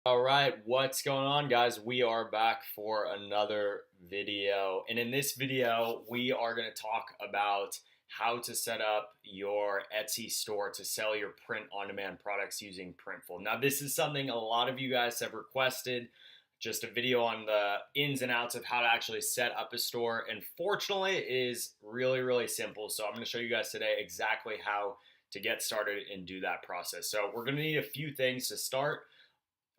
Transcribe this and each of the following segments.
All right, what's going on, guys? We are back for another video. And in this video, we are going to talk about how to set up your Etsy store to sell your print on demand products using Printful. Now, this is something a lot of you guys have requested, just a video on the ins and outs of how to actually set up a store. And fortunately, it is really simple. So I'm going to show you guys today exactly how to get started and do that process. So we're going to need a few things to start.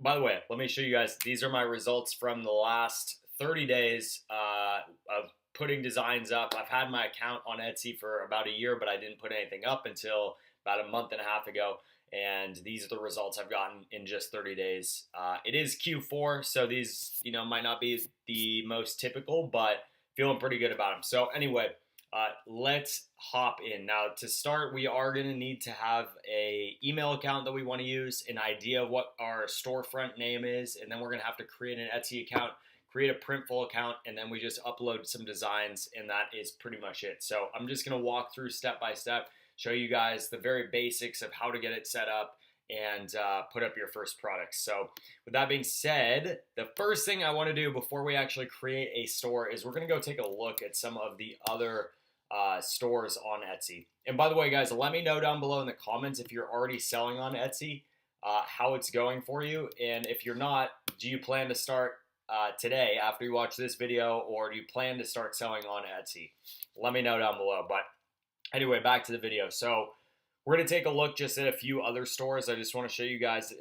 By the way, let me show you guys. These are my results from the last 30 days of putting designs up. I've had my account on Etsy for about a year, but I didn't put anything up until about a month and a half ago. And these are the results I've gotten in just 30 days. It is Q4, so these, might not be the most typical, but feeling pretty good about them. So anyway, let's hop in. Now, to start, we are going to need to have a email account that we want to use, an idea of what our storefront name is, and then we're going to have to create an Etsy account, create a Printful account, and then we just upload some designs, and that is pretty much it. So I'm just going to walk through step by step, show you guys the very basics of how to get it set up and put up your first products. So with that being said, the first thing I want to do before we actually create a store is we're going to go take a look at some of the other stores on Etsy. And by the way, guys, let me know down below in the comments if you're already selling on Etsy, how it's going for you. And if you're not, do you plan to start today after you watch this video, or do you plan to start selling on Etsy? Let me know down below. But anyway, back to the video. So we're going to take a look just at a few other stores. I just want to show you guys,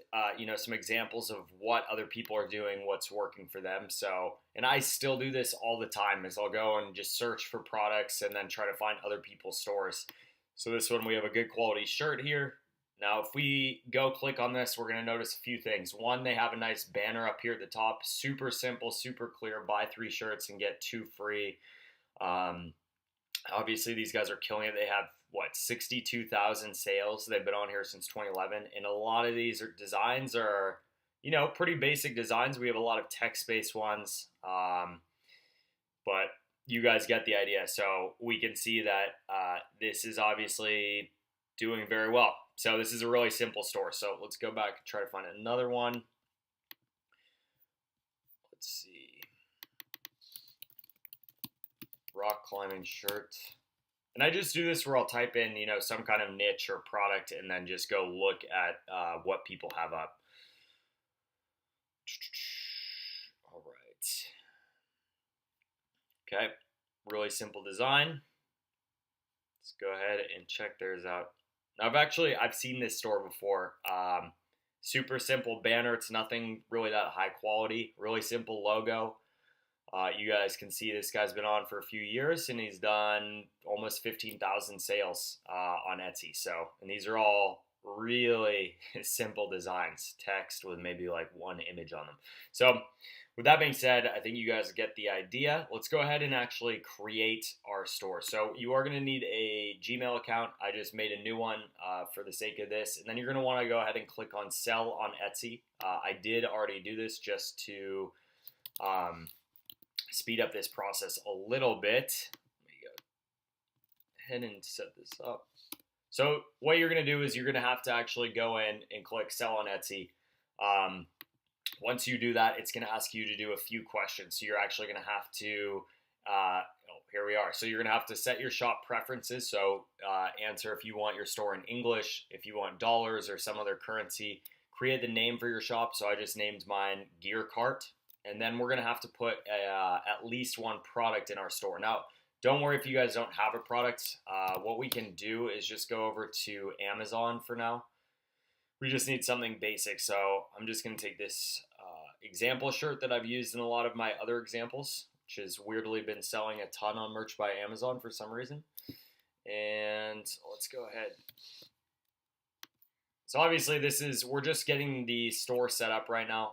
some examples of what other people are doing, what's working for them. So, and I still do this all the time, is I'll go and just search for products and then try to find other people's stores. So this one, we have a good quality shirt here. Now, if we go click on this, we're going to notice a few things. One, they have a nice banner up here at the top. Super simple, super clear. Buy 3 shirts and get 2 free. Obviously, these guys are killing it. They have, 62,000 sales. They've been on here since 2011. And a lot of these designs are, pretty basic designs. We have a lot of text-based ones. But you guys get the idea. So we can see that this is obviously doing very well. So this is a really simple store. So let's go back and try to find another one. Let's see. Rock climbing shirt. And I just do this where I'll type in, some kind of niche or product and then just go look at what people have up. All right. Okay. Really simple design. Let's go ahead and check theirs out. Now, I've seen this store before. Super simple banner. It's nothing really that high quality. Really simple logo. You guys can see this guy's been on for a few years, and he's done almost 15,000 sales on Etsy. So, and these are all really simple designs, text with maybe like one image on them. So with that being said, I think you guys get the idea. Let's go ahead and actually create our store. So you are going to need a Gmail account. I just made a new one for the sake of this. And then you're going to want to go ahead and click on sell on Etsy. I did already do this just to speed up this process a little bit. Let me go ahead and set this up. So what you're going to do is you're going to have to actually go in and click sell on Etsy. Once you do that, it's going to ask you to do a few questions. So you're actually going to have to, here we are. So you're going to have to set your shop preferences. So answer if you want your store in English, if you want dollars or some other currency. Create the name for your shop. So I just named mine Gear Cart. And then we're going to have to put at least one product in our store. Now, don't worry if you guys don't have a product. What we can do is just go over to Amazon for now. We just need something basic. So I'm just going to take this example shirt that I've used in a lot of my other examples, which has weirdly been selling a ton on Merch by Amazon for some reason. And let's go ahead. So obviously we're just getting the store set up right now.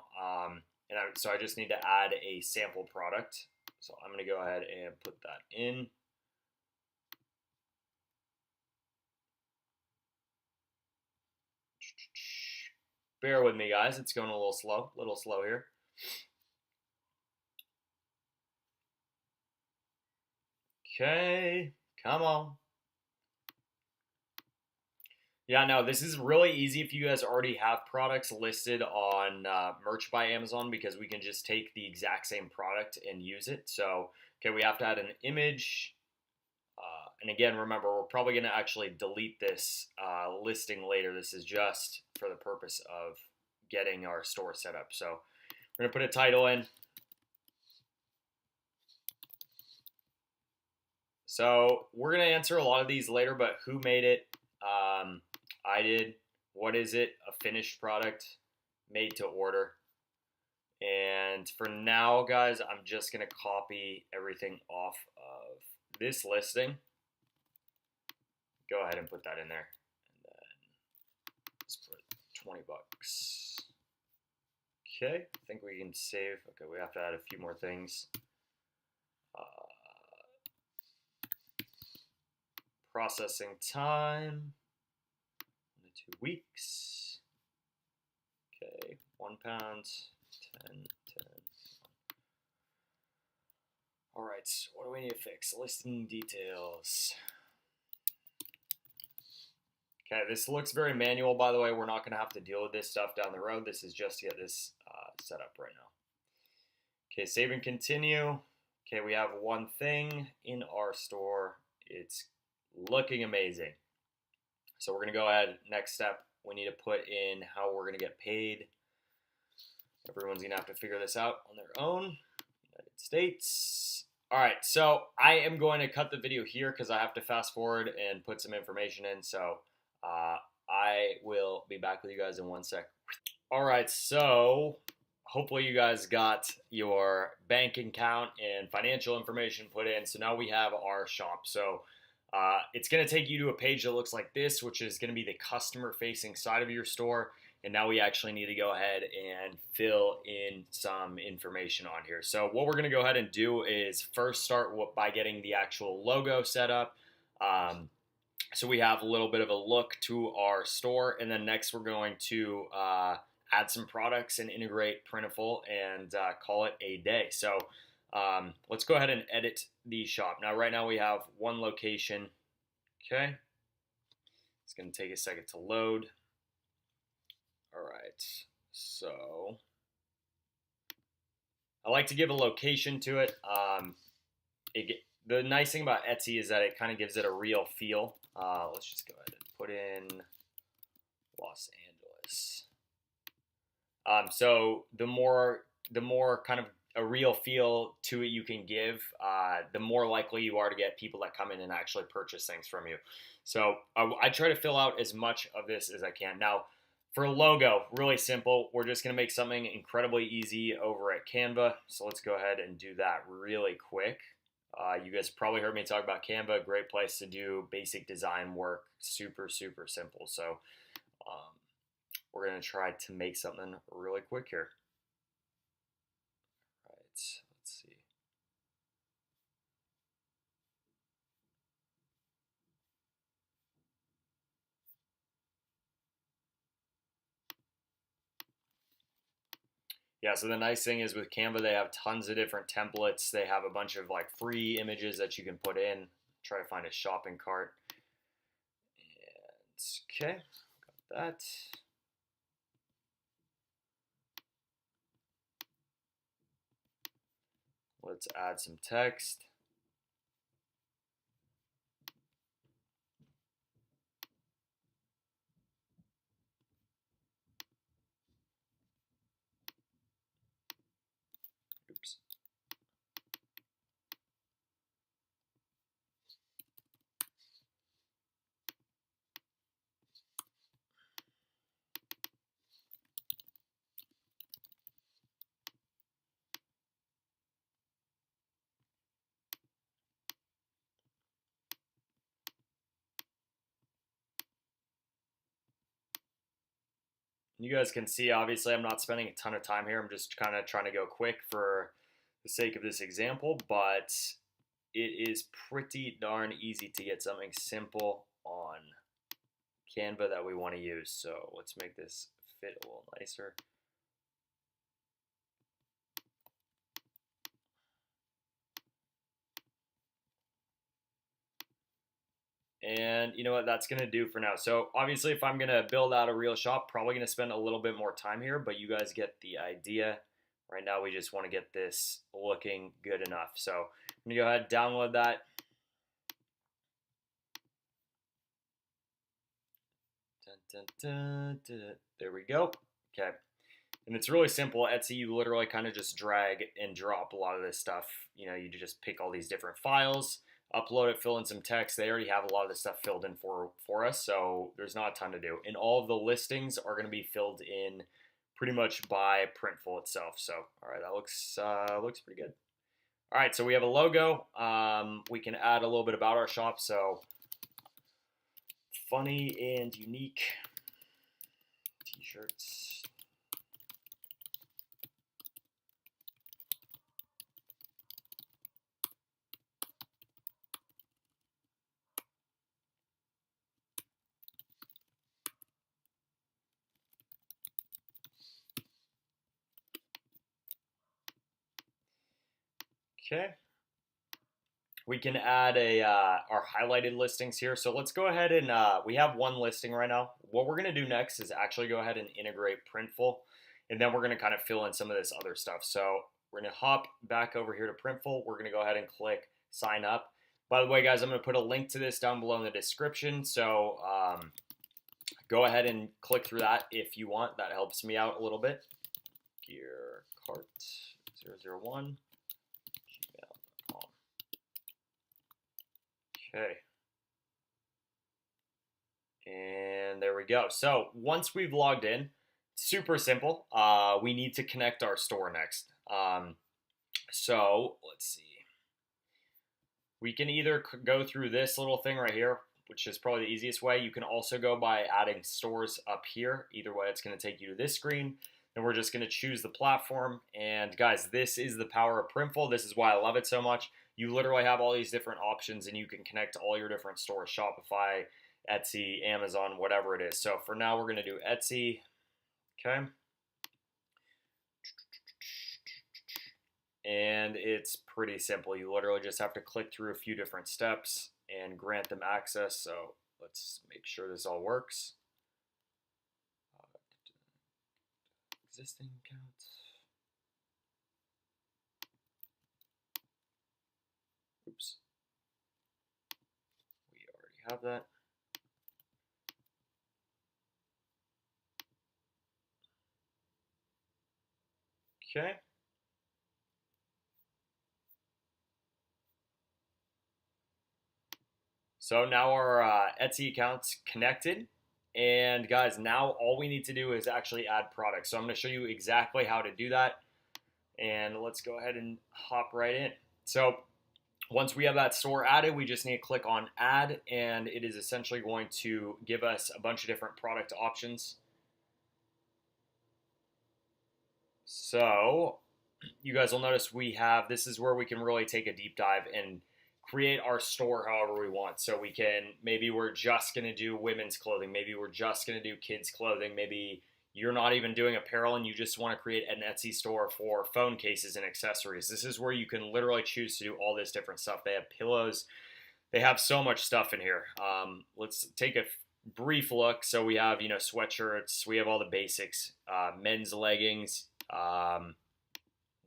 So I just need to add a sample product. So I'm going to go ahead and put that in. Bear with me, guys. It's going a little slow here. Okay, come on. Yeah, no, this is really easy if you guys already have products listed on Merch by Amazon, because we can just take the exact same product and use it. So, okay, we have to add an image. And again, remember, we're probably going to actually delete this listing later. This is just for the purpose of getting our store set up. So we're going to put a title in. So we're going to answer a lot of these later, but who made it? I did. What is it? A finished product, made to order. And for now, guys, I'm just going to copy everything off of this listing. Go ahead and put that in there. And then let's put 20 bucks. Okay, I think we can save. Okay, we have to add a few more things. Processing time, 2 weeks. Okay, 1 pound, 10, 10. All right, what do we need to fix? Listing details. Okay, this looks very manual, by the way. We're not going to have to deal with this stuff down the road. This is just to get this set up right now. Okay, save and continue. Okay, we have one thing in our store. It's looking amazing. So we're going to go ahead. Next step, we need to put in how we're going to get paid. Everyone's going to have to figure this out on their own. United States. All right, so I am going to cut the video here because I have to fast forward and put some information in. So I will be back with you guys in 1 sec. All right, so hopefully you guys got your bank account and financial information put in. So now we have our shop. So it's going to take you to a page that looks like this, which is going to be the customer facing side of your store. And now we actually need to go ahead and fill in some information on here. So what we're going to go ahead and do is first start by getting the actual logo set up. So we have a little bit of a look to our store. And then next we're going to add some products and integrate Printful and call it a day. So let's go ahead and edit the shop. Now, right now we have one location. Okay. It's going to take a second to load. All right. So I like to give a location to it. The nice thing about Etsy is that it kind of gives it a real feel. Let's just go ahead and put in Los Angeles. So the more kind of a real feel to it you can give, the more likely you are to get people that come in and actually purchase things from you. So I try to fill out as much of this as I can. Now, for a logo, really simple. We're just going to make something incredibly easy over at Canva. So let's go ahead and do that really quick. You guys probably heard me talk about Canva. Great place to do basic design work. Super, super simple. So we're going to try to make something really quick here. All right, let's see. Yeah, so the nice thing is with Canva, they have tons of different templates. They have a bunch of like free images that you can put in. Try to find a shopping cart. And okay, got that. Let's add some text. Oops. You guys can see, obviously, I'm not spending a ton of time here. I'm just kind of trying to go quick for the sake of this example, but it is pretty darn easy to get something simple on Canva that we want to use. So let's make this fit a little nicer. And you know what, that's going to do for now. So obviously if I'm going to build out a real shop, probably going to spend a little bit more time here, but you guys get the idea. Right now we just want to get this looking good enough. So I'm going to go ahead and download that. Dun, dun, dun, dun. There we go. Okay. And it's really simple. Etsy, you literally kind of just drag and drop a lot of this stuff. You know, you just pick all these different files, upload it, fill in some text. They already have a lot of this stuff filled in for us, so there's not a ton to do. And all of the listings are going to be filled in pretty much by Printful itself. So, all right, that looks pretty good. All right, so we have a logo. We can add a little bit about our shop. So, funny and unique t-shirts. Okay. We can add our highlighted listings here. So let's go ahead and we have one listing right now. What we're going to do next is actually go ahead and integrate Printful, and then we're going to kind of fill in some of this other stuff. So we're going to hop back over here to Printful. We're going to go ahead and click sign up. By the way, guys, I'm going to put a link to this down below in the description. So go ahead and click through that if you want. That helps me out a little bit. Gear cart 001. Okay. And there we go. So once we've logged in, super simple. We need to connect our store next. So let's see. We can either go through this little thing right here, which is probably the easiest way. You can also go by adding stores up here. Either way, it's going to take you to this screen. And we're just going to choose the platform. And guys, this is the power of Printful. This is why I love it so much. You literally have all these different options, and you can connect all your different stores, Shopify, Etsy, Amazon, whatever it is. So for now, we're going to do Etsy. Okay. And it's pretty simple. You literally just have to click through a few different steps and grant them access. So let's make sure this all works. Existing accounts. Oops. We already have that. Okay. So now our Etsy account's connected. And guys, now all we need to do is actually add products. So I'm going to show you exactly how to do that. And let's go ahead and hop right in. So once we have that store added, we just need to click on add, and it is essentially going to give us a bunch of different product options. So you guys will notice we have, this is where we can really take a deep dive and create our store however we want. So we can, maybe we're just going to do women's clothing. Maybe we're just going to do kids clothing. Maybe you're not even doing apparel and you just want to create an Etsy store for phone cases and accessories. This is where you can literally choose to do all this different stuff. They have pillows. They have so much stuff in here. Let's take a brief look. So we have, sweatshirts. We have all the basics. Men's leggings.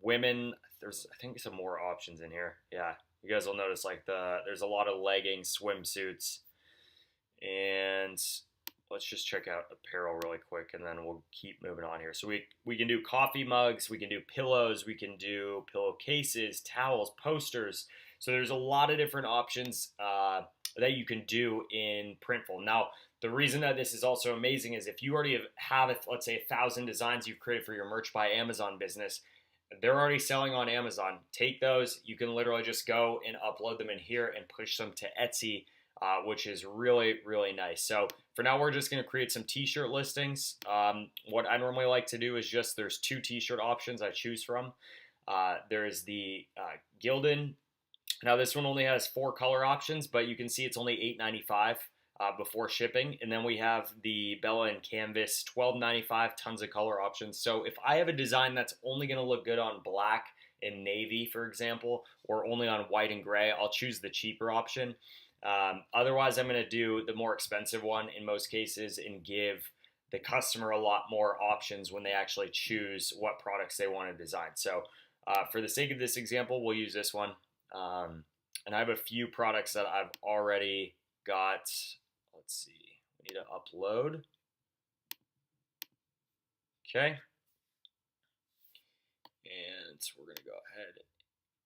Women. There's, I think, some more options in here. Yeah. You guys will notice there's a lot of leggings, swimsuits, and let's just check out apparel really quick, and then we'll keep moving on here. So we can do coffee mugs, we can do pillows, we can do pillowcases, towels, posters. So there's a lot of different options that you can do in Printful. Now, the reason that this is also amazing is if you already have let's say 1,000 designs you've created for your Merch by Amazon business, they're already selling on Amazon. Take those. You can literally just go and upload them in here and push them to Etsy, which is really, really nice. So for now, we're just going to create some t-shirt listings. What I normally like to do is there's 2 t-shirt options I choose from. There is the Gildan. Now this one only has 4 color options, but you can see it's only $8.95 before shipping. And then we have the Bella and Canvas, $12.95, tons of color options. So if I have a design that's only going to look good on black and navy, for example, or only on white and gray, I'll choose the cheaper option. Otherwise, I'm going to do the more expensive one in most cases and give the customer a lot more options when they actually choose what products they want to design. So for the sake of this example, we'll use this one. And I have a few products that I've already got. Let's see, we need to upload. Okay. And we're going to go ahead.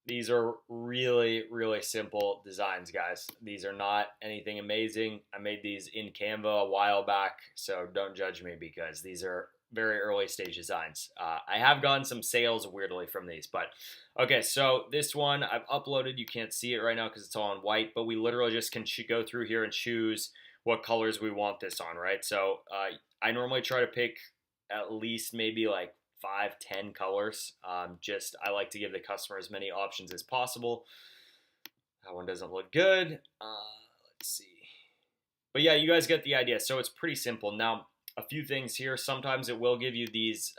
These are really, really simple designs, guys. These are not anything amazing. I made these in Canva a while back, so don't judge me because these are very early stage designs. I have gotten some sales weirdly from these, but okay, so this one I've uploaded. You can't see it right now because it's all in white, but we literally just can go through here and choose what colors we want this on, right? So I normally try to pick at least maybe like 5-10 colors. I like to give the customer as many options as possible. That one doesn't look good. Let's see. But yeah, you guys get the idea. So it's pretty simple. Now, a few things here. Sometimes it will give you these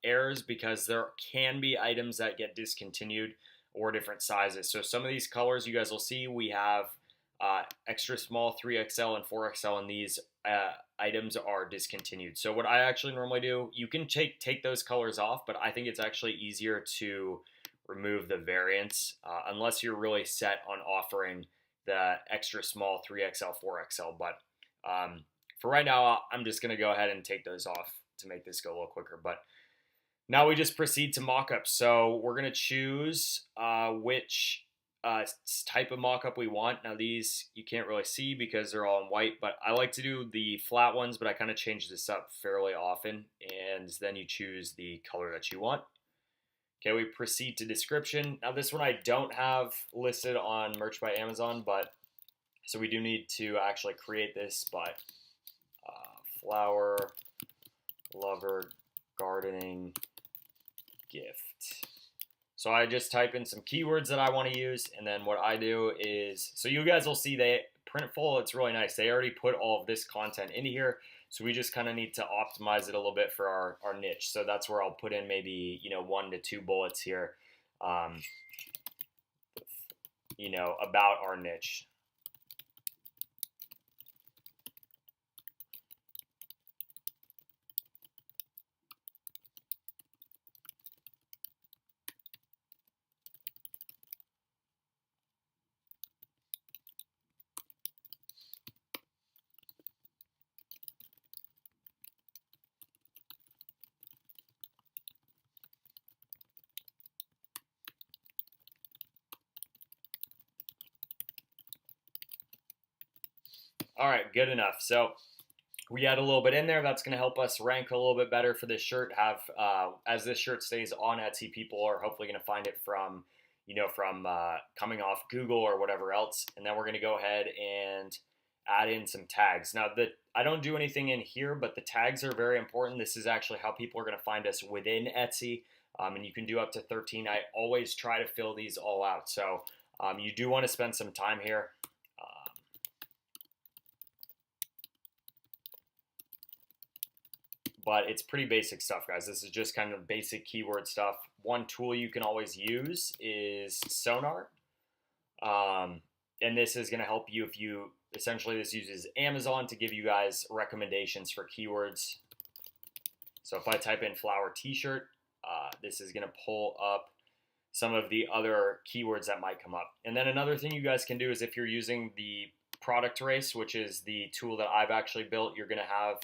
errors because there can be items that get discontinued or different sizes. So some of these colors you guys will see, we have extra small 3XL and 4XL, and these items are discontinued. So what I actually normally do, you can take those colors off, but I think it's actually easier to remove the variants unless you're really set on offering the extra small 3XL, 4XL. But for right now, I'm just going to go ahead and take those off to make this go a little quicker. But now we just proceed to mockup. So we're going to choose which type of mockup we want. Now these you can't really see because they're all in white, but I like to do the flat ones, but I kind of change this up fairly often, and then you choose the color that you want. Okay, we proceed to description. Now this one I don't have listed on Merch by Amazon, but so we do need to actually create this, but flower lover gardening gift. So I just type in some keywords that I want to use, and then what I do is, so you guys will see Printful, it's really nice. They already put all of this content into here, so we just kind of need to optimize it a little bit for our niche. So that's where I'll put in maybe 1 to 2 bullets here, about our niche. All right, good enough. So we add a little bit in there. That's going to help us rank a little bit better for this shirt. As this shirt stays on Etsy, people are hopefully going to find it from coming off Google or whatever else. And then we're going to go ahead and add in some tags. Now, I don't do anything in here, but the tags are very important. This is actually how people are going to find us within Etsy. And you can do up to 13. I always try to fill these all out. So you do want to spend some time here. But it's pretty basic stuff, guys. This is just kind of basic keyword stuff. One tool you can always use is Sonar. And this is going to help you essentially this uses Amazon to give you guys recommendations for keywords. So if I type in flower t-shirt, this is going to pull up some of the other keywords that might come up. And then another thing you guys can do is if you're using the product race, which is the tool that I've actually built, you're going to have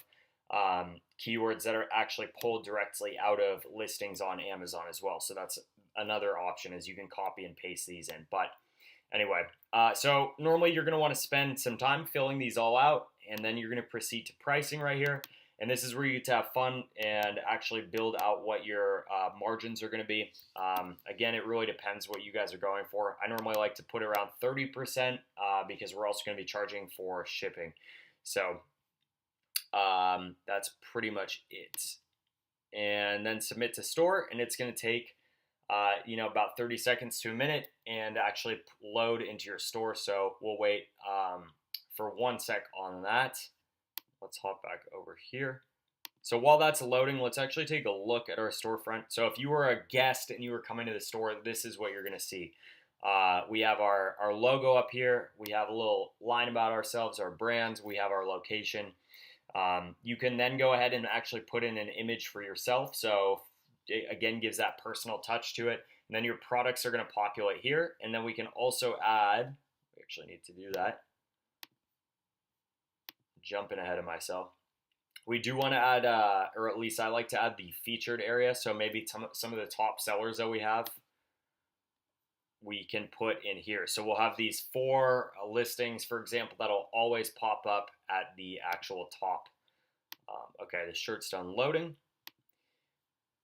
keywords that are actually pulled directly out of listings on Amazon as well. So that's another option, is you can copy and paste these in. But anyway, so normally you're going to want to spend some time filling these all out, and then you're going to proceed to pricing right here. And this is where you get to have fun and actually build out what your margins are going to be. Again, it really depends what you guys are going for. I normally like to put around 30% because we're also going to be charging for shipping. So that's pretty much it. And then submit to store, and it's going to take about 30 seconds to a minute and actually load into your store. So we'll wait for 1 sec on that. Let's hop back over here. So while that's loading, let's actually take a look at our storefront. So if you were a guest and you were coming to the store, this is what you're going to see. We have our logo up here. We have a little line about ourselves, our brands. We have our location. You can then go ahead and actually put in an image for yourself. So it again gives that personal touch to it. And then your products are going to populate here. And then we can also add, we actually need to do that. Jumping ahead of myself. We do want to add, or at least I like to add the featured area. So maybe some of the top sellers that we have, we can put in here. So we'll have these 4 listings, for example, that'll always pop up at the actual top. Okay, the shirt's done loading.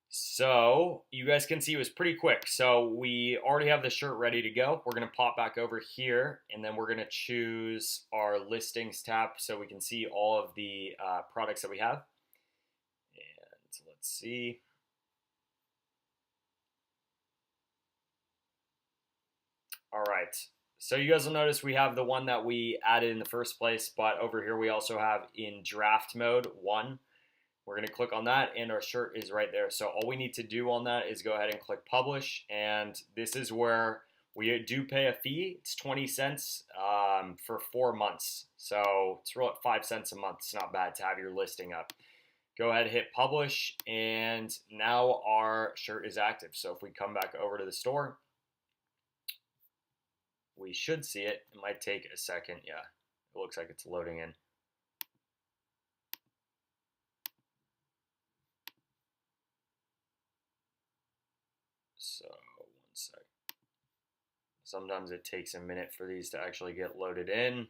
So you guys can see it was pretty quick. So we already have the shirt ready to go. We're going to pop back over here, and then we're going to choose our listings tab so we can see all of the products that we have. And let's see. All right. So you guys will notice we have the one that we added in the first place, but over here we also have in draft mode 1. We're going to click on that, and our shirt is right there. So all we need to do on that is go ahead and click publish, and this is where we do pay a fee. It's 20 cents for 4 months. So it's about 5 cents a month. It's not bad to have your listing up. Go ahead, hit publish, and now our shirt is active. So if we come back over to the store, we should see it. It might take a second. Yeah, it looks like it's loading in. So, one sec. Sometimes it takes a minute for these to actually get loaded in.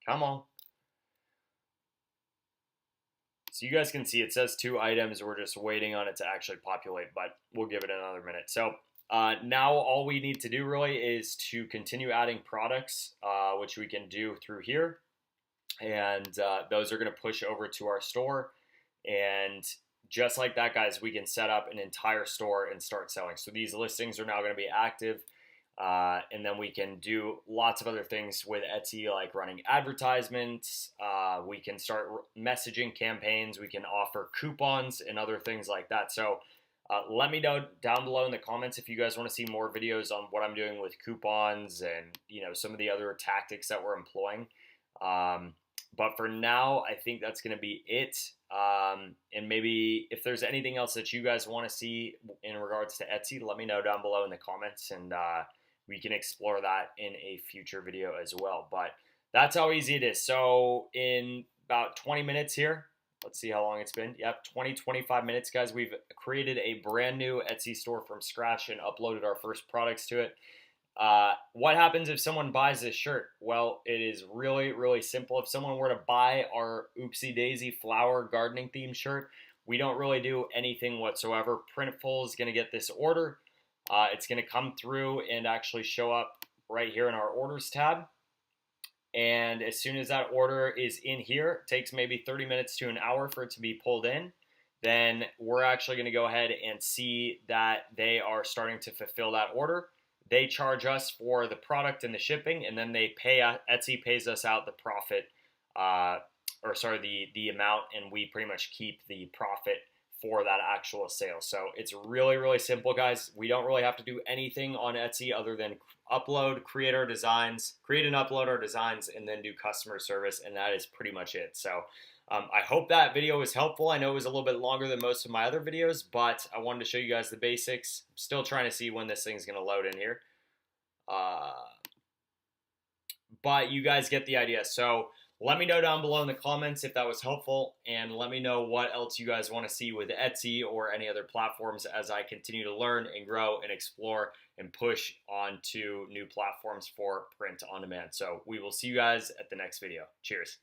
Come on. So you guys can see it says 2 items. We're just waiting on it to actually populate, but we'll give it another minute. So now all we need to do really is to continue adding products, which we can do through here. And those are going to push over to our store. And just like that, guys, we can set up an entire store and start selling. So these listings are now going to be active. And then we can do lots of other things with Etsy, like running advertisements. We can start messaging campaigns. We can offer coupons and other things like that. So let me know down below in the comments if you guys want to see more videos on what I'm doing with coupons and some of the other tactics that we're employing. But for now, I think that's going to be it. And maybe if there's anything else that you guys want to see in regards to Etsy, let me know down below in the comments, and we can explore that in a future video as well. But that's how easy it is. So in about 20 minutes here, let's see how long it's been. Yep, 25 minutes, guys. We've created a brand new Etsy store from scratch and uploaded our first products to it. What happens if someone buys this shirt? Well, it is really, really simple. If someone were to buy our Oopsie Daisy flower gardening theme shirt, we don't really do anything whatsoever. Printful is going to get this order. It's going to come through and actually show up right here in our orders tab. And as soon as that order is in here, it takes maybe 30 minutes to an hour for it to be pulled in. Then we're actually going to go ahead and see that they are starting to fulfill that order. They charge us for the product and the shipping, and then they pay Etsy pays us out the profit, the amount, and we pretty much keep the profit for that actual sale. So it's really, really simple, guys. We don't really have to do anything on Etsy other than upload, create and upload our designs, and then do customer service, and that is pretty much it. So I hope that video was helpful. I know it was a little bit longer than most of my other videos, but I wanted to show you guys the basics. I'm still trying to see when this thing's going to load in here. But you guys get the idea. So let me know down below in the comments if that was helpful, and let me know what else you guys want to see with Etsy or any other platforms as I continue to learn and grow and explore and push onto new platforms for print on demand. So we will see you guys at the next video. Cheers.